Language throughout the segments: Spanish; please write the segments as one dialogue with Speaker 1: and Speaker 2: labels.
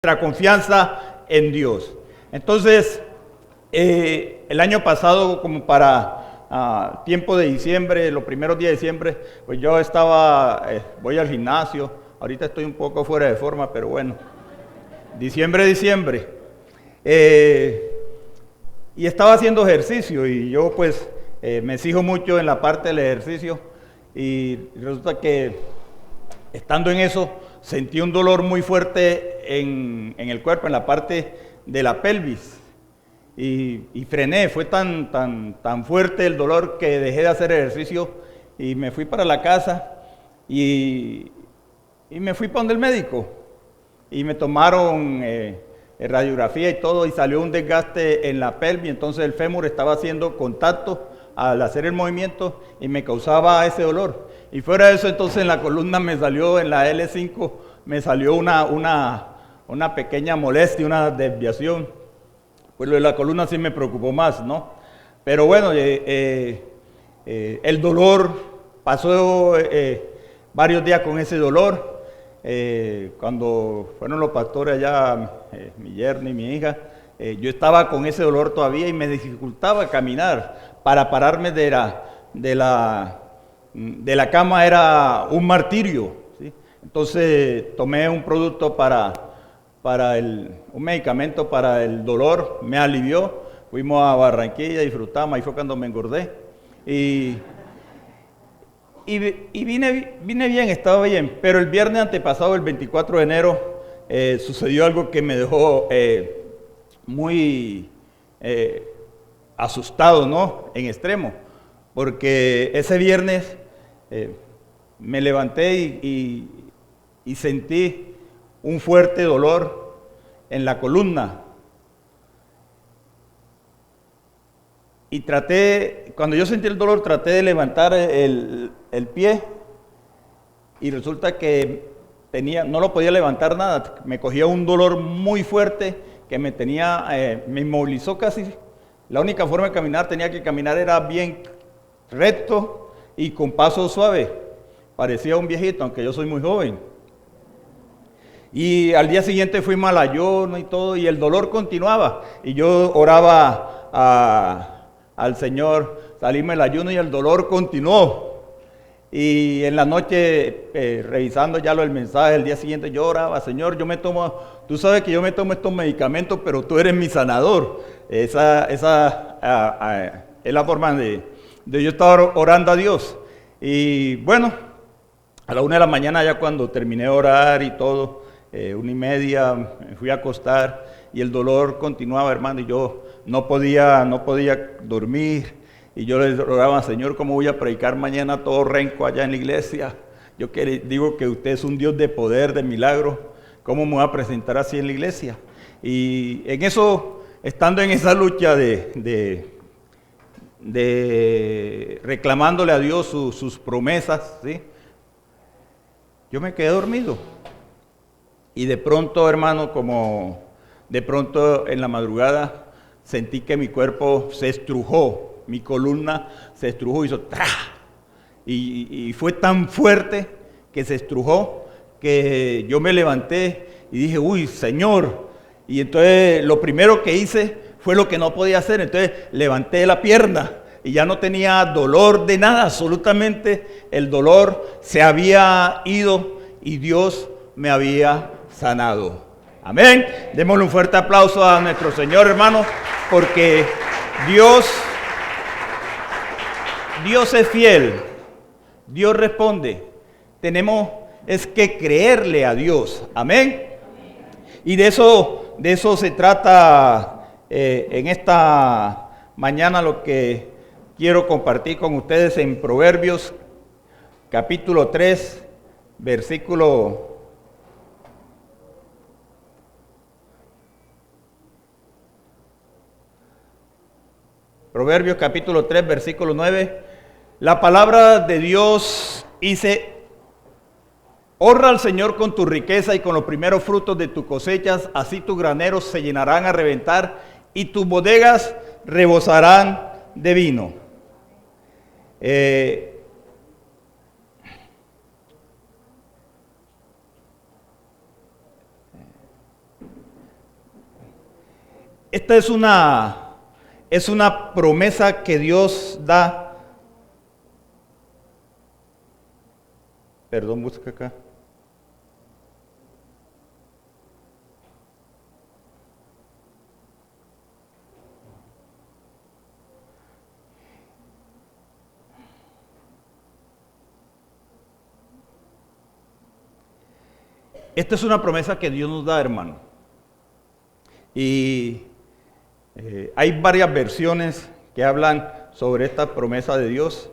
Speaker 1: nuestra confianza en Dios. Entonces, el año pasado, como para tiempo de diciembre, los primeros días de diciembre, pues yo voy al gimnasio. Ahorita estoy un poco fuera de forma, pero bueno, diciembre. Y estaba haciendo ejercicio y yo pues me exijo mucho en la parte del ejercicio y resulta que estando en eso sentí un dolor muy fuerte en el cuerpo, en la parte de la pelvis y frené. Fue tan fuerte el dolor que dejé de hacer ejercicio y me fui para la casa y me fui para donde el médico y me tomaron radiografía y todo y salió un desgaste en la pelvis. Entonces el fémur estaba haciendo contacto al hacer el movimiento y me causaba ese dolor. Y fuera de eso, entonces en la columna me salió, en la L5 me salió una pequeña molestia, una desviación. Pues lo de la columna sí me preocupó más, ¿no? Pero bueno, el dolor pasó varios días con ese dolor. Cuando fueron los pastores allá, mi yerno y mi hija, yo estaba con ese dolor todavía y me dificultaba caminar. Para pararme de la cama era un martirio, ¿sí? Entonces tomé un producto un medicamento para el dolor, me alivió. Fuimos a Barranquilla, disfrutamos, ahí fue cuando me engordé. Y vine bien, estaba bien, pero el viernes antepasado, el 24 de enero, sucedió algo que me dejó muy asustado, ¿no? En extremo, porque ese viernes me levanté y sentí un fuerte dolor en la columna. Y cuando yo sentí el dolor, traté de levantar el pie y resulta que no lo podía levantar nada. Me cogía un dolor muy fuerte que me inmovilizó casi. La única forma de caminar, tenía que caminar era bien recto y con paso suave. Parecía un viejito, aunque yo soy muy joven. Y al día siguiente fuimos al ayuno y todo, y el dolor continuaba. Y yo oraba al Señor, salirme del ayuno y el dolor continuó. Y en la noche, revisando ya el mensaje, el día siguiente yo oraba: Señor, tú sabes que yo me tomo estos medicamentos, pero tú eres mi sanador. Esa es la forma de yo estar orando a Dios. Y bueno, a la 1 de la mañana, ya cuando terminé de orar y todo, 1:30, me fui a acostar y el dolor continuaba, hermano, y yo no podía dormir. Y yo le rogaba: Señor, ¿cómo voy a predicar mañana todo renco allá en la iglesia? Yo digo que usted es un Dios de poder, de milagro. ¿Cómo me voy a presentar así en la iglesia? Y en eso, estando en esa lucha de reclamándole a Dios sus promesas, ¿sí?, yo me quedé dormido. Y de pronto, hermano, en la madrugada, sentí que mi cuerpo se estrujó, mi columna se estrujó, hizo ¡tra! Y fue tan fuerte que se estrujó que yo me levanté y dije: uy, Señor. Y entonces lo primero que hice fue lo que no podía hacer. Entonces levanté la pierna y ya no tenía dolor de nada, absolutamente el dolor se había ido y Dios me había sanado. Amén. Démosle un fuerte aplauso a nuestro Señor, hermano, porque Dios es fiel. Dios responde. Tenemos que creerle a Dios. Amén. Y de eso se trata en esta mañana, lo que quiero compartir con ustedes en Proverbios capítulo 3, Proverbios capítulo 3, versículo 9. La palabra de Dios dice: honra al Señor con tu riqueza y con los primeros frutos de tus cosechas, así tus graneros se llenarán a reventar y tus bodegas rebosarán de vino. esta es una promesa que Dios da. Perdón, busca acá. Esta es una promesa que Dios nos da, hermano. Y hay varias versiones que hablan sobre esta promesa de Dios.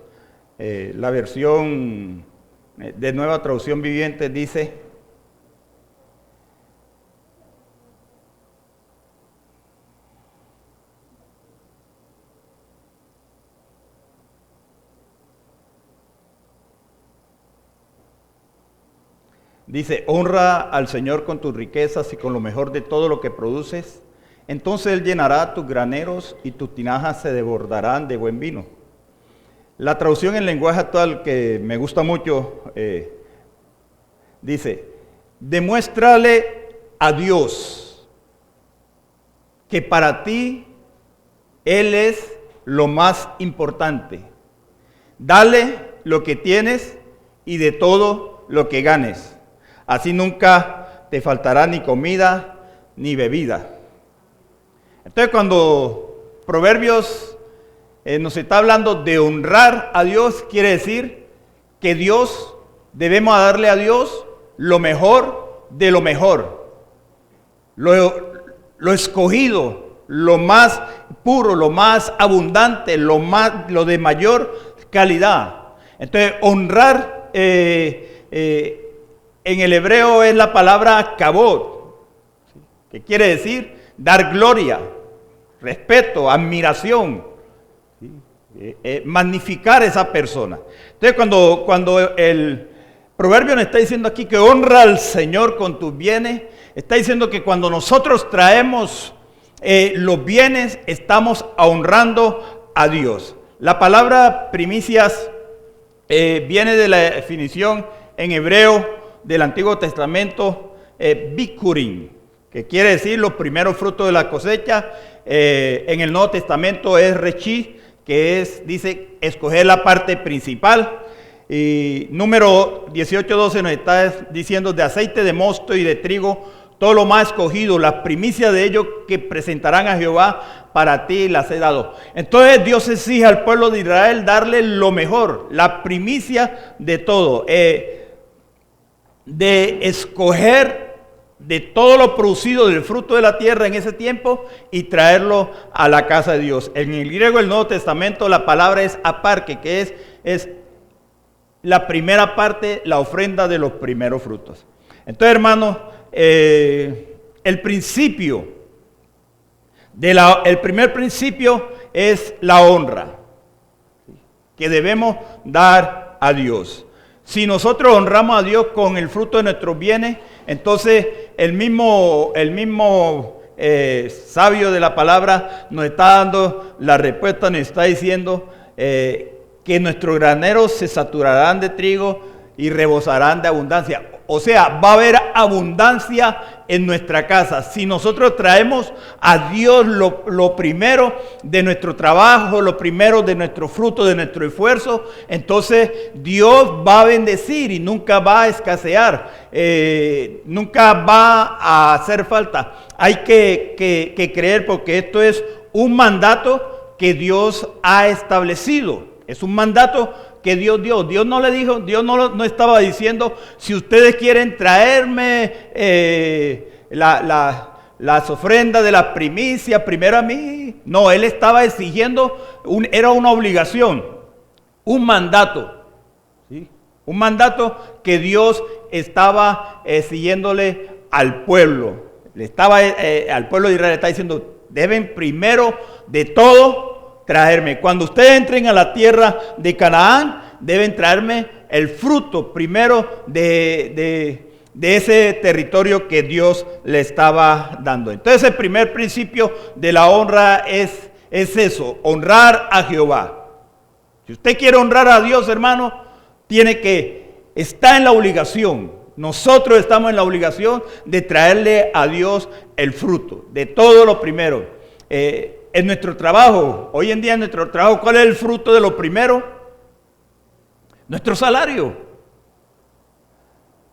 Speaker 1: La versión de Nueva Traducción Viviente dice: honra al Señor con tus riquezas y con lo mejor de todo lo que produces. Entonces Él llenará tus graneros y tus tinajas se desbordarán de buen vino. La traducción en lenguaje actual, que me gusta mucho, dice: demuéstrale a Dios que para ti Él es lo más importante. Dale lo que tienes y de todo lo que ganes. Así nunca te faltará ni comida ni bebida. Entonces, cuando Proverbios nos está hablando de honrar a Dios, quiere decir que debemos darle a Dios lo mejor de lo mejor. Lo escogido, lo más puro, lo más abundante, lo de mayor calidad. Entonces, honrar en el hebreo es la palabra kabod, que quiere decir dar gloria, respeto, admiración, magnificar a esa persona. Entonces, cuando el proverbio nos está diciendo aquí que honra al Señor con tus bienes, está diciendo que cuando nosotros traemos los bienes, estamos honrando a Dios. La palabra primicias viene de la definición en hebreo del Antiguo Testamento, bikurim, que quiere decir los primeros frutos de la cosecha. En el Nuevo Testamento es rechi, que dice escoger la parte principal. Y número 18:12 nos está diciendo: de aceite de mosto y de trigo, todo lo más escogido, las primicias de ellos que presentarán a Jehová, para ti las he dado. Entonces Dios exige al pueblo de Israel darle lo mejor, la primicia de todo, de escoger de todo lo producido del fruto de la tierra en ese tiempo y traerlo a la casa de Dios. En el griego del Nuevo Testamento la palabra es aparque, que es la primera parte, la ofrenda de los primeros frutos. Entonces, hermanos, el primer principio es la honra que debemos dar a Dios. Si nosotros honramos a Dios con el fruto de nuestros bienes, entonces el mismo sabio de la palabra nos está dando la respuesta, nos está diciendo que nuestros graneros se saturarán de trigo y rebosarán de abundancia. O sea, va a haber abundancia en nuestra casa. Si nosotros traemos a Dios lo primero de nuestro trabajo, lo primero de nuestro fruto, de nuestro esfuerzo, entonces Dios va a bendecir y nunca va a escasear, nunca va a hacer falta. Hay que creer, porque esto es un mandato que Dios ha establecido. Es un mandato que Dios dio. Dios no le dijo, Dios no estaba diciendo: si ustedes quieren traerme las ofrendas de las primicias primero a mí. No, Él estaba exigiendo, era una obligación, un mandato, ¿sí? Un mandato que Dios estaba exigiéndole al pueblo. Al pueblo de Israel está diciendo: deben primero de todo traerme. Cuando ustedes entren a la tierra de Canaán, deben traerme el fruto primero de ese territorio que Dios le estaba dando. Entonces, el primer principio de la honra es eso: honrar a Jehová. Si usted quiere honrar a Dios, hermano, está en la obligación. Nosotros estamos en la obligación de traerle a Dios el fruto de todo lo primero. en nuestro trabajo, hoy en día en nuestro trabajo, ¿cuál es el fruto de lo primero? Nuestro salario.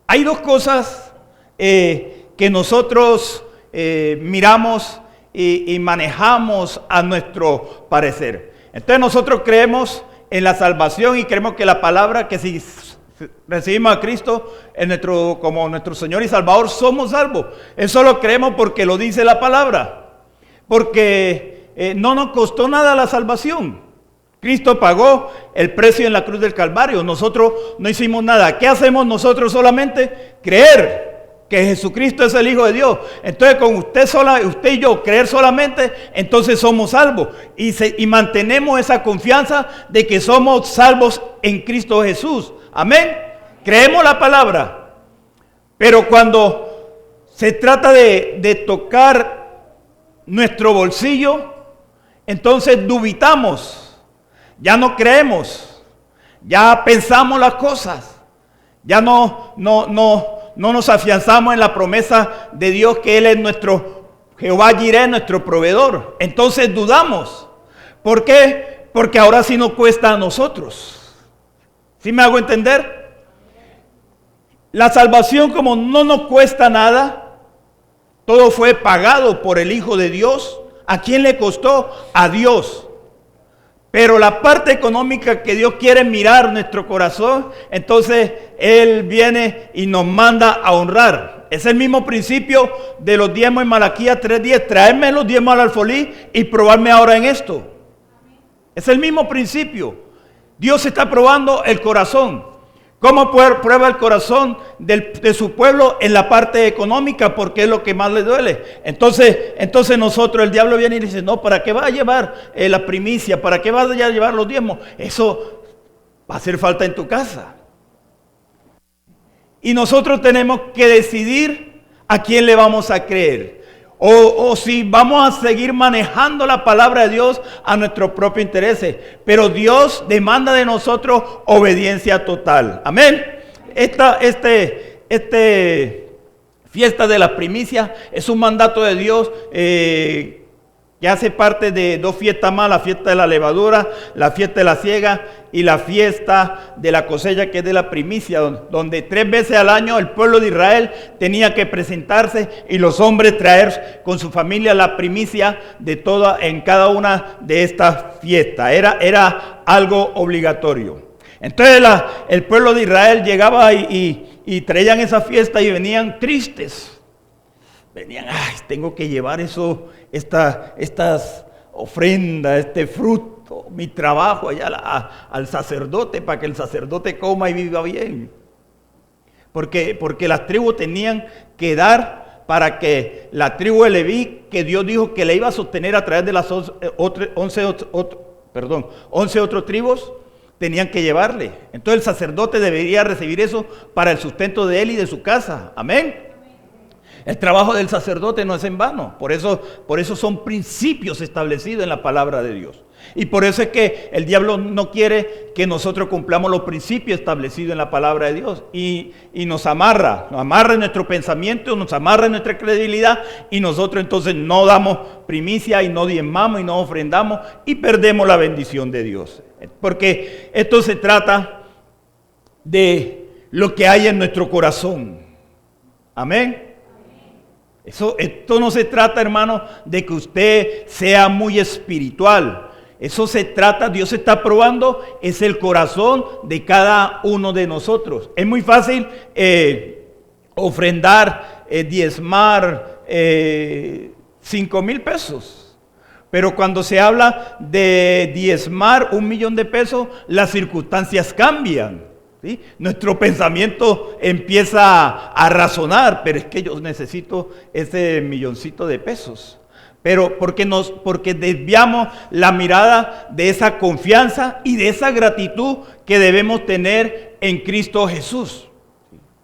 Speaker 1: Hay dos cosas que nosotros miramos y manejamos a nuestro parecer. Entonces nosotros creemos en la salvación y creemos que la palabra, que si recibimos a Cristo como nuestro Señor y Salvador, somos salvos. Eso lo creemos porque lo dice la palabra. Porque no nos costó nada la salvación. Cristo pagó el precio en la cruz del Calvario. Nosotros no hicimos nada. ¿Qué hacemos nosotros solamente? Creer que Jesucristo es el Hijo de Dios. Entonces con usted y yo creer solamente, entonces somos salvos. Y mantenemos esa confianza de que somos salvos en Cristo Jesús. Amén. Creemos la palabra. Pero cuando se trata de tocar nuestro bolsillo, entonces dubitamos. Ya no creemos. Ya pensamos las cosas. Ya no nos afianzamos en la promesa de Dios que Él es nuestro Jehová Jireh, nuestro proveedor. Entonces dudamos. ¿Por qué? Porque ahora sí nos cuesta a nosotros. ¿Sí me hago entender? La salvación, como no nos cuesta nada, todo fue pagado por el Hijo de Dios. ¿A quién le costó? A Dios. Pero la parte económica que Dios quiere mirar nuestro corazón, entonces Él viene y nos manda a honrar. Es el mismo principio de los diezmos en Malaquías 3:10. Traedme los diezmos al alfolí y probarme ahora en esto. Es el mismo principio. Dios está probando el corazón. ¿Cómo prueba el corazón de su pueblo? En la parte económica, porque es lo que más le duele. Entonces nosotros, el diablo viene y dice, no, ¿para qué va a llevar la primicia? ¿Para qué vas a llevar los diezmos? Eso va a hacer falta en tu casa. Y nosotros tenemos que decidir a quién le vamos a creer. O si vamos a seguir manejando la palabra de Dios a nuestros propios intereses. Pero Dios demanda de nosotros obediencia total. Amén. Fiesta de las primicias es un mandato de Dios que hace parte de dos fiestas más: la fiesta de la levadura, la fiesta de la siega y la fiesta de la cosecha, que es de la primicia, donde 3 veces al año el pueblo de Israel tenía que presentarse y los hombres traer con su familia la primicia de en cada una de estas fiestas. Era algo obligatorio. Entonces el pueblo de Israel llegaba y traían esa fiesta y venían tristes. Venían, ay, tengo que llevar estas ofrendas, este fruto, mi trabajo allá al sacerdote, para que el sacerdote coma y viva bien. Porque las tribus tenían que dar para que la tribu de Leví, que Dios dijo que le iba a sostener a través de las 11 otras tribus, tenían que llevarle. Entonces el sacerdote debería recibir eso para el sustento de él y de su casa. Amén. El trabajo del sacerdote no es en vano. Por eso son principios establecidos en la palabra de Dios. Y por eso es que el diablo no quiere que nosotros cumplamos los principios establecidos en la palabra de Dios. Y nos amarra en nuestro pensamiento, nos amarra en nuestra credibilidad. Y nosotros entonces no damos primicia y no diezmamos y no ofrendamos y perdemos la bendición de Dios. Porque esto se trata de lo que hay en nuestro corazón. Amén. Esto no se trata, hermano, de que usted sea muy espiritual. Eso se trata, Dios está probando, es el corazón de cada uno de nosotros. Es muy fácil ofrendar, diezmar 5,000 pesos. Pero cuando se habla de diezmar 1,000,000 de pesos, las circunstancias cambian. ¿Sí? Nuestro pensamiento empieza a razonar, pero es que yo necesito ese milloncito de pesos. Pero porque desviamos la mirada de esa confianza y de esa gratitud que debemos tener en Cristo Jesús.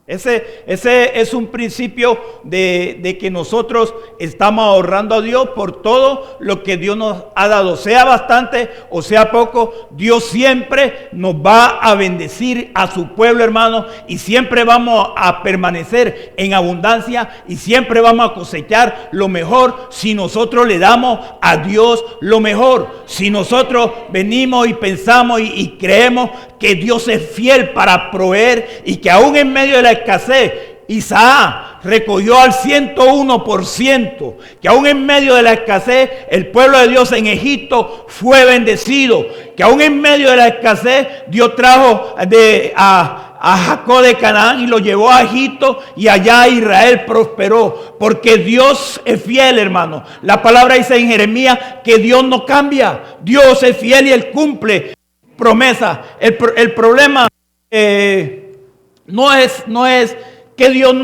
Speaker 1: Ese es un principio de que nosotros estamos ahorrando a Dios por todo lo que Dios nos ha dado. Sea bastante o sea poco, Dios siempre nos va a bendecir a su pueblo, hermano. Y siempre vamos a permanecer en abundancia y siempre vamos a cosechar lo mejor si nosotros le damos a Dios lo mejor. Si nosotros venimos y pensamos y creemos que Dios es fiel para proveer y que aún en medio de la escasez, Isaac recogió al 101%, que aún en medio de la escasez el pueblo de Dios en Egipto fue bendecido, que aún en medio de la escasez Dios trajo a Jacob de Canaán y lo llevó a Egipto, y allá Israel prosperó, porque Dios es fiel, hermano. La palabra dice en Jeremías que Dios no cambia, Dios es fiel y Él cumple promesa. El problema no es que Dios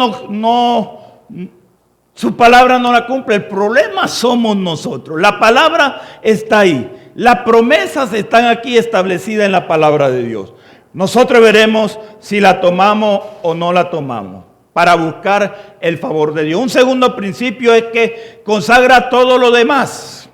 Speaker 1: su palabra no la cumple. El problema somos nosotros. La palabra está ahí, las promesas están aquí establecidas en la palabra de Dios. Nosotros veremos si la tomamos o no la tomamos para buscar el favor de Dios. Un segundo principio es que consagra todo lo demás.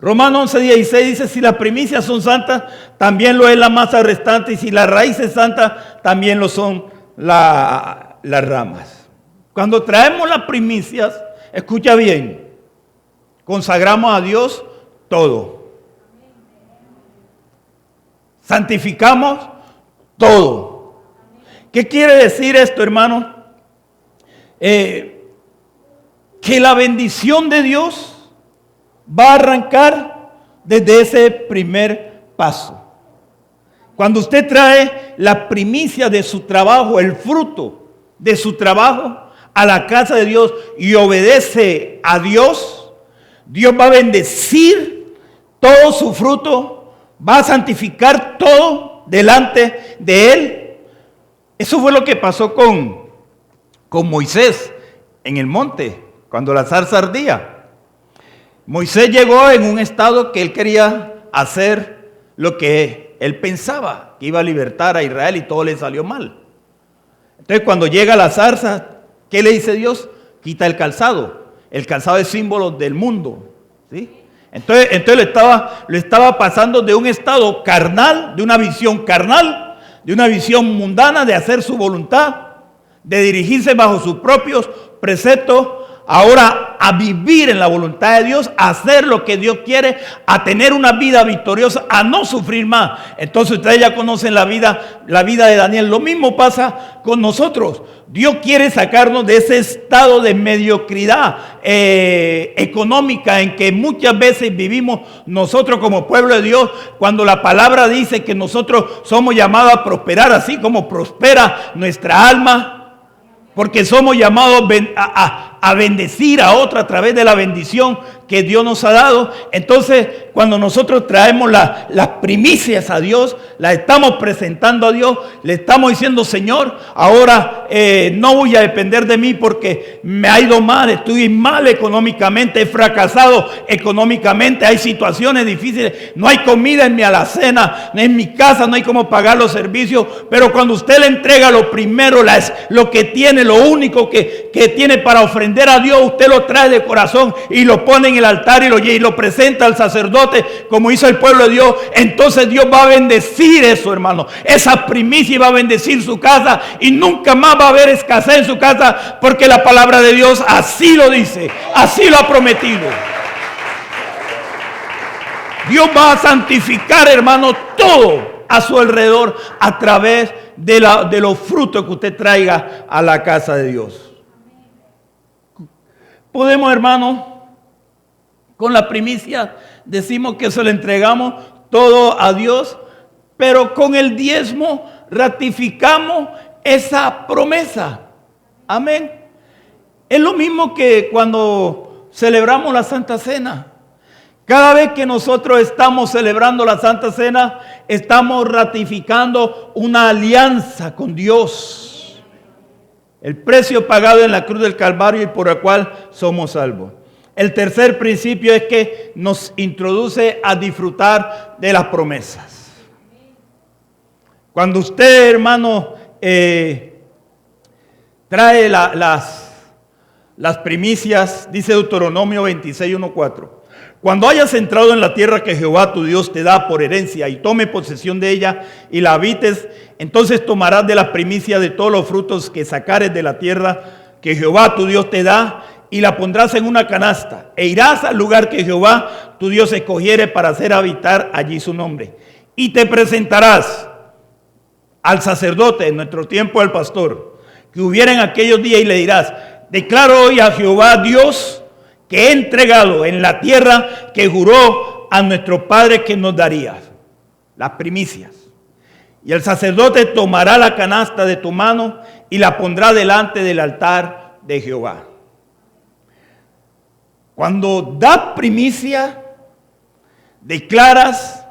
Speaker 1: Romanos 11:16 dice: si las primicias son santas, también lo es la masa restante, y si la raíz es santa, también lo son las ramas. Cuando traemos las primicias, escucha bien, consagramos a Dios todo. Santificamos todo. ¿Qué quiere decir esto, hermano? Que la bendición de Dios va a arrancar desde ese primer paso. Cuando usted trae la primicia de su trabajo, el fruto de su trabajo a la casa de Dios y obedece a Dios, Dios va a bendecir todo su fruto, va a santificar todo delante de Él. Eso fue lo que pasó con Moisés en el monte, cuando la zarza ardía. Moisés llegó en un estado que él quería hacer lo que él pensaba, que iba a libertar a Israel, y todo le salió mal. Entonces cuando llega la zarza, ¿qué le dice Dios? Quita el calzado. El calzado es símbolo del mundo, ¿sí? Entonces lo estaba pasando de un estado carnal, de una visión carnal, de una visión mundana, de hacer su voluntad, de dirigirse bajo sus propios preceptos, ahora a vivir en la voluntad de Dios, a hacer lo que Dios quiere, a tener una vida victoriosa, a no sufrir más. Entonces ustedes ya conocen la vida de Daniel. Lo mismo pasa con nosotros. Dios quiere sacarnos de ese estado de mediocridad económica en que muchas veces vivimos nosotros como pueblo de Dios, cuando la palabra dice que nosotros somos llamados a prosperar así como prospera nuestra alma. Porque somos llamados a bendecir a otro a través de la bendición que Dios nos ha dado. Entonces, cuando nosotros traemos las primicias a Dios, las estamos presentando a Dios, le estamos diciendo: Señor, ahora no voy a depender de mí porque me ha ido mal, estoy mal económicamente, he fracasado económicamente, hay situaciones difíciles, no hay comida en mi alacena, en mi casa no hay cómo pagar los servicios. Pero cuando usted le entrega lo primero, lo que tiene, lo único que tiene para ofrendar a Dios, usted lo trae de corazón y lo pone en el altar y lo presenta al sacerdote como hizo el pueblo de Dios. Entonces Dios va a bendecir eso, hermano, esa primicia, va a bendecir su casa y nunca más va a haber escasez en su casa, porque la palabra de Dios así lo dice, así lo ha prometido. Dios va a santificar, hermano, todo a su alrededor a través de los frutos que usted traiga a la casa de Dios. Podemos, hermano, con la primicia decimos que se le entregamos todo a Dios, pero con el diezmo ratificamos esa promesa. Amén. Es lo mismo que cuando celebramos la Santa Cena. Cada vez que nosotros estamos celebrando la Santa Cena, estamos ratificando una alianza con Dios. El precio pagado en la cruz del Calvario y por el cual somos salvos. El tercer principio es que nos introduce a disfrutar de las promesas. Cuando usted, hermano, trae las primicias, dice Deuteronomio 26, 1, 4. Cuando hayas entrado en la tierra que Jehová tu Dios te da por herencia y tome posesión de ella y la habites, entonces tomarás de las primicias de todos los frutos que sacares de la tierra que Jehová tu Dios te da y la pondrás en una canasta e irás al lugar que Jehová tu Dios escogiere para hacer habitar allí su nombre. Y te presentarás al sacerdote, en nuestro tiempo al pastor, que hubiera en aquellos días y le dirás: declaro hoy a Jehová Dios que he entregado en la tierra que juró a nuestros padres que nos daría, las primicias. Y el sacerdote tomará la canasta de tu mano y la pondrá delante del altar de Jehová. Cuando das primicia, declaras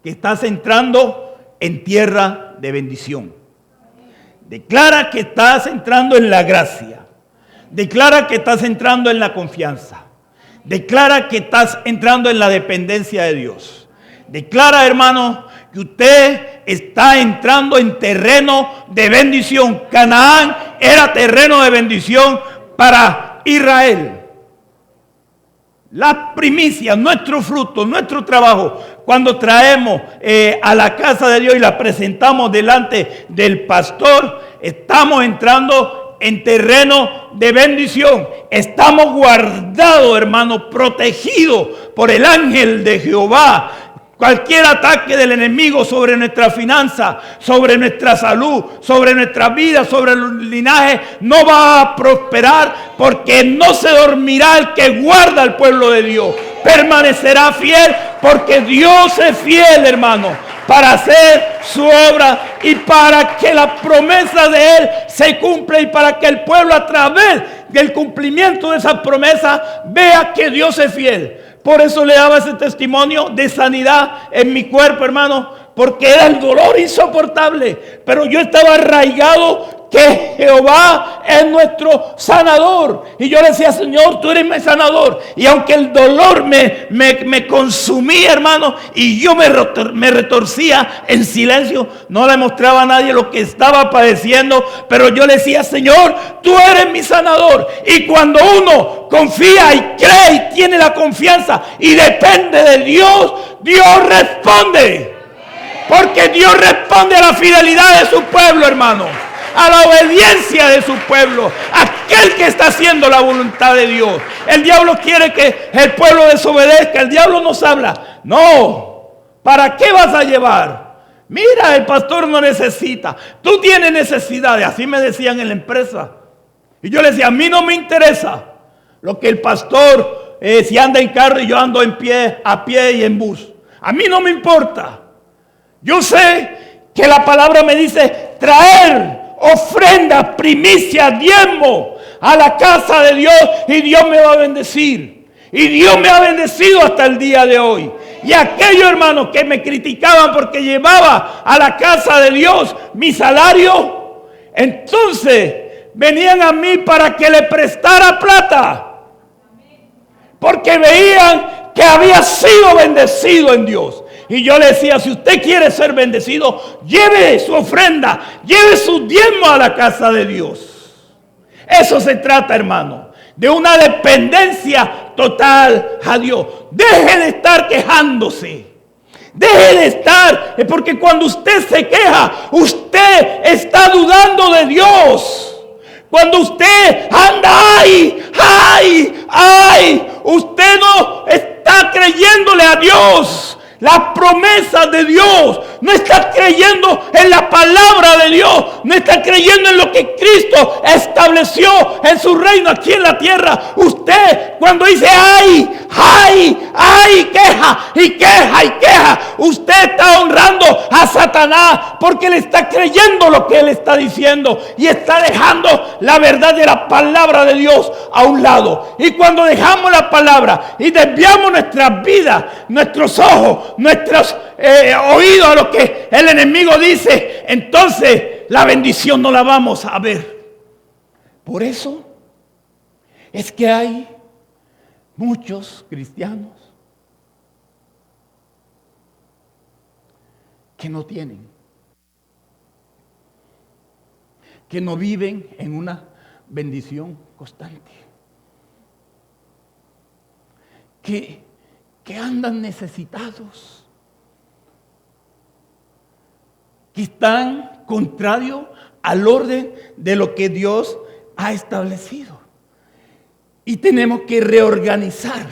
Speaker 1: que estás entrando en tierra de bendición. Declara que estás entrando en la gracia. Declara que estás entrando en la confianza. Declara que estás entrando en la dependencia de Dios. Declara, hermano, que usted está entrando en terreno de bendición. Canaán era terreno de bendición para Israel. Las primicias, nuestro fruto, nuestro trabajo, cuando traemos a la casa de Dios y la presentamos delante del pastor, estamos entrando en terreno de bendición. Estamos guardados, hermanos, protegidos por el ángel de Jehová. Cualquier ataque del enemigo sobre nuestra finanza, sobre nuestra salud, sobre nuestra vida, sobre el linaje, no va a prosperar, porque no se dormirá el que guarda al pueblo de Dios. Permanecerá fiel, porque Dios es fiel, hermano, para hacer su obra y para que la promesa de Él se cumpla y para que el pueblo, a través del cumplimiento de esa promesa, vea que Dios es fiel. Por eso le daba ese testimonio de sanidad en mi cuerpo, hermano, porque era el dolor insoportable, pero yo estaba arraigado que Jehová es nuestro sanador. Y yo le decía: Señor, tú eres mi sanador. Y aunque el dolor me consumía, hermano, y yo me retorcía en silencio, no le mostraba a nadie lo que estaba padeciendo, pero yo le decía: Señor, tú eres mi sanador. Y cuando uno confía y cree y tiene la confianza y depende de Dios, Dios responde. Porque Dios responde a la fidelidad de su pueblo, hermano, a la obediencia de su pueblo, aquel que está haciendo la voluntad de Dios. El diablo quiere que el pueblo desobedezca. El diablo nos habla: no, ¿para qué vas a llevar? Mira, el pastor no necesita, tú tienes necesidades. Así me decían en la empresa. Y yo le decía: a mí no me interesa lo que el pastor, si anda en carro y yo ando a pie y en bus. A mí no me importa. Yo sé que la palabra me dice traer ofrenda, primicia, diezmo a la casa de Dios, y Dios me va a bendecir. Y Dios me ha bendecido hasta el día de hoy. Y aquellos hermanos que me criticaban porque llevaba a la casa de Dios mi salario, entonces venían a mí para que le prestara plata, porque veían que había sido bendecido en Dios. Y yo le decía: si usted quiere ser bendecido, lleve su ofrenda, lleve su diezmo a la casa de Dios. Eso se trata, hermano, de una dependencia total a Dios. Deje de estar quejándose. Deje de estar, porque cuando usted se queja, usted está dudando de Dios. Cuando usted anda usted no está creyéndole a Dios las promesas de Dios, no está creyendo en la palabra de Dios, no está creyendo en lo que Cristo estableció en su reino aquí en la tierra. Usted, cuando dice queja, usted está honrando a Satanás, porque le está creyendo lo que él está diciendo y está dejando la verdad de la palabra de Dios a un lado. Y cuando dejamos la palabra y desviamos nuestras vidas, nuestros ojos, nuestros oídos a lo que el enemigo dice, entonces la bendición no la vamos a ver. Por eso es que hay muchos cristianos que no tienen. que no viven en una bendición constante. Que andan necesitados. Que están contrarios al orden de lo que Dios ha establecido. Y tenemos que reorganizar.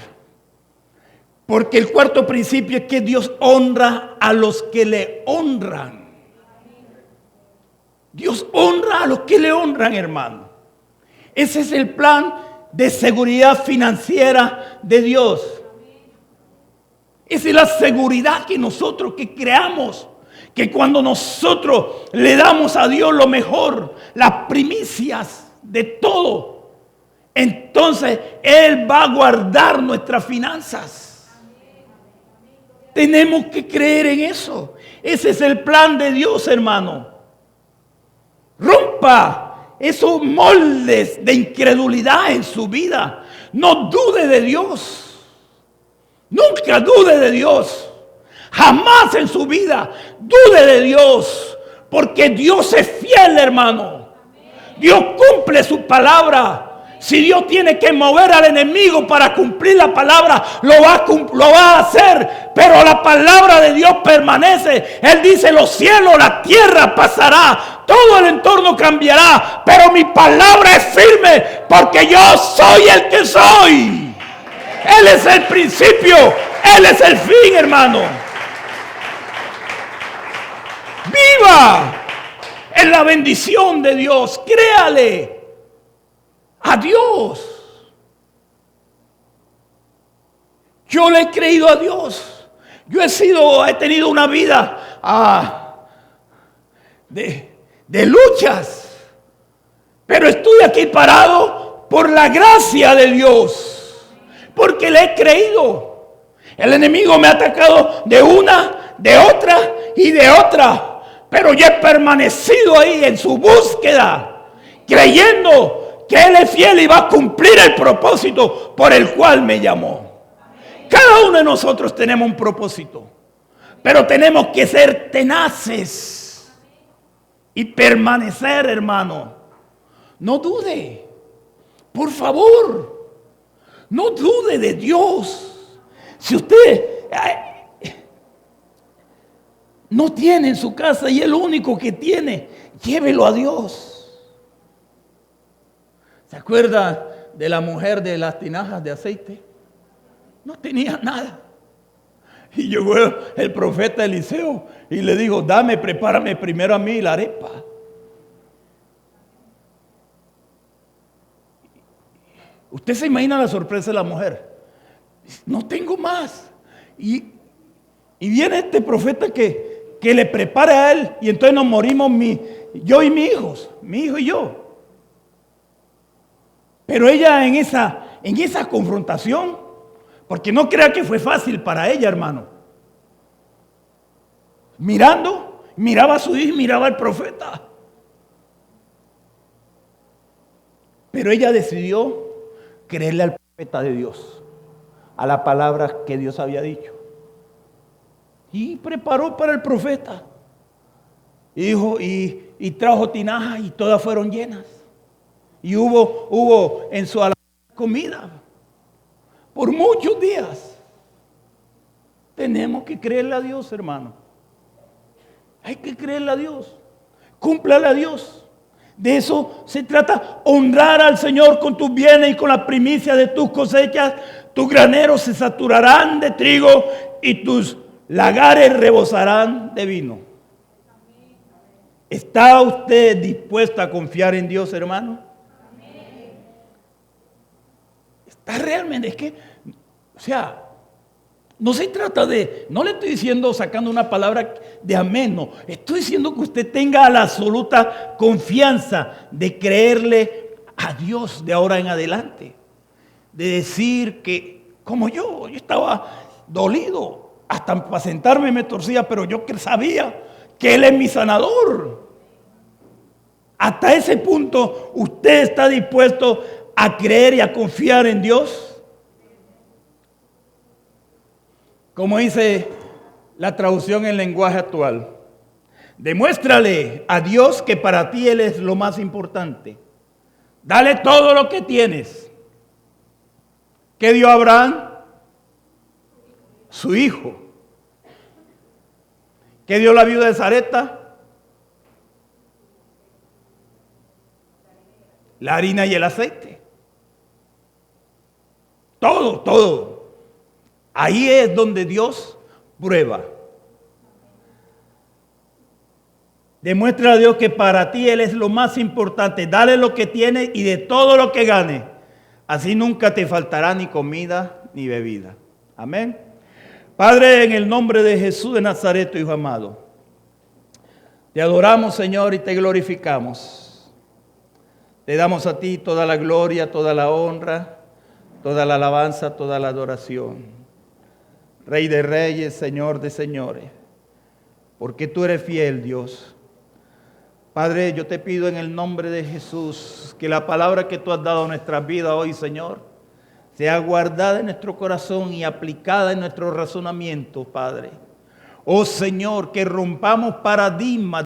Speaker 1: Porque el cuarto principio es que Dios honra a los que le honran. Dios honra a los que le honran, hermano. Ese es el plan de seguridad financiera de Dios. Esa es la seguridad que nosotros que creamos. Que cuando nosotros le damos a Dios lo mejor, las primicias de todo, entonces Él va a guardar nuestras finanzas. Tenemos que creer en eso. Ese es el plan de Dios, hermano. Rompa esos moldes de incredulidad en su vida. No dude de Dios. Nunca dude de Dios. Jamás en su vida dude de Dios. Porque Dios es fiel, hermano. Dios cumple su palabra. Si Dios tiene que mover al enemigo para cumplir la palabra, lo va a hacer. Pero la palabra de Dios permanece. Él dice: los cielos, la tierra pasará, todo el entorno cambiará, pero mi palabra es firme, porque yo soy el que soy. Él es el principio, Él es el fin, hermano. Viva en la bendición de Dios. Créale a Dios. Yo le he creído a Dios. Yo he tenido una vida de luchas, pero estoy aquí parado por la gracia de Dios, porque le he creído. El enemigo me ha atacado de una, de otra y de otra, pero yo he permanecido ahí en su búsqueda, creyendo que Él es fiel y va a cumplir el propósito por el cual me llamó. Cada uno de nosotros tenemos un propósito, pero tenemos que ser tenaces y permanecer, hermano. No dude, por favor, no dude de Dios. Si usted no tiene en su casa y el único que tiene, llévelo a Dios. ¿Se acuerda de la mujer de las tinajas de aceite? No tenía nada. Y llegó el profeta Eliseo y le dijo: prepárame primero a mí la arepa. Usted se imagina la sorpresa de la mujer. No tengo más. Y viene este profeta que le prepara a él, y entonces nos morimos yo y mis hijos, mi hijo y yo. Pero ella en esa confrontación, porque no crea que fue fácil para ella, hermano. Miraba a su hijo y miraba al profeta. Pero ella decidió creerle al profeta de Dios, a la palabra que Dios había dicho. Y preparó para el profeta. Y trajo tinajas y todas fueron llenas. Y hubo en su alacrán comida por muchos días. Tenemos que creerle a Dios, hermano. Hay que creerle a Dios. Cúmplale a Dios. De eso se trata, honrar al Señor con tus bienes y con la primicia de tus cosechas. Tus graneros se saturarán de trigo y tus lagares rebosarán de vino. ¿Está usted dispuesto a confiar en Dios, hermano? Está realmente, no se trata no le estoy diciendo sacando una palabra de amén, no. Estoy diciendo que usted tenga la absoluta confianza de creerle a Dios de ahora en adelante. De decir que, como yo estaba dolido, hasta para sentarme me torcía, pero yo que sabía que Él es mi sanador. Hasta ese punto, ¿usted está dispuesto a creer y a confiar en Dios? Como dice la traducción en lenguaje actual, Demuéstrale a Dios que para ti Él es lo más importante. Dale todo lo que tienes. ¿Qué dio Abraham? Su hijo. ¿Qué dio la viuda de Sarepta? La harina y el aceite. Todo, todo. Ahí es donde Dios prueba. Demuestra a Dios que para ti Él es lo más importante. Dale lo que tiene y de todo lo que gane. Así nunca te faltará ni comida ni bebida. Amén. Padre, en el nombre de Jesús de Nazaret, tu Hijo amado, te adoramos, Señor, y te glorificamos. Te damos a ti toda la gloria, toda la honra, toda la alabanza, toda la adoración. Rey de reyes, Señor de señores, porque tú eres fiel, Dios. Padre, yo te pido en el nombre de Jesús que la palabra que tú has dado a nuestras vidas hoy, Señor, sea guardada en nuestro corazón y aplicada en nuestro razonamiento, Padre. Oh Señor, que rompamos paradigmas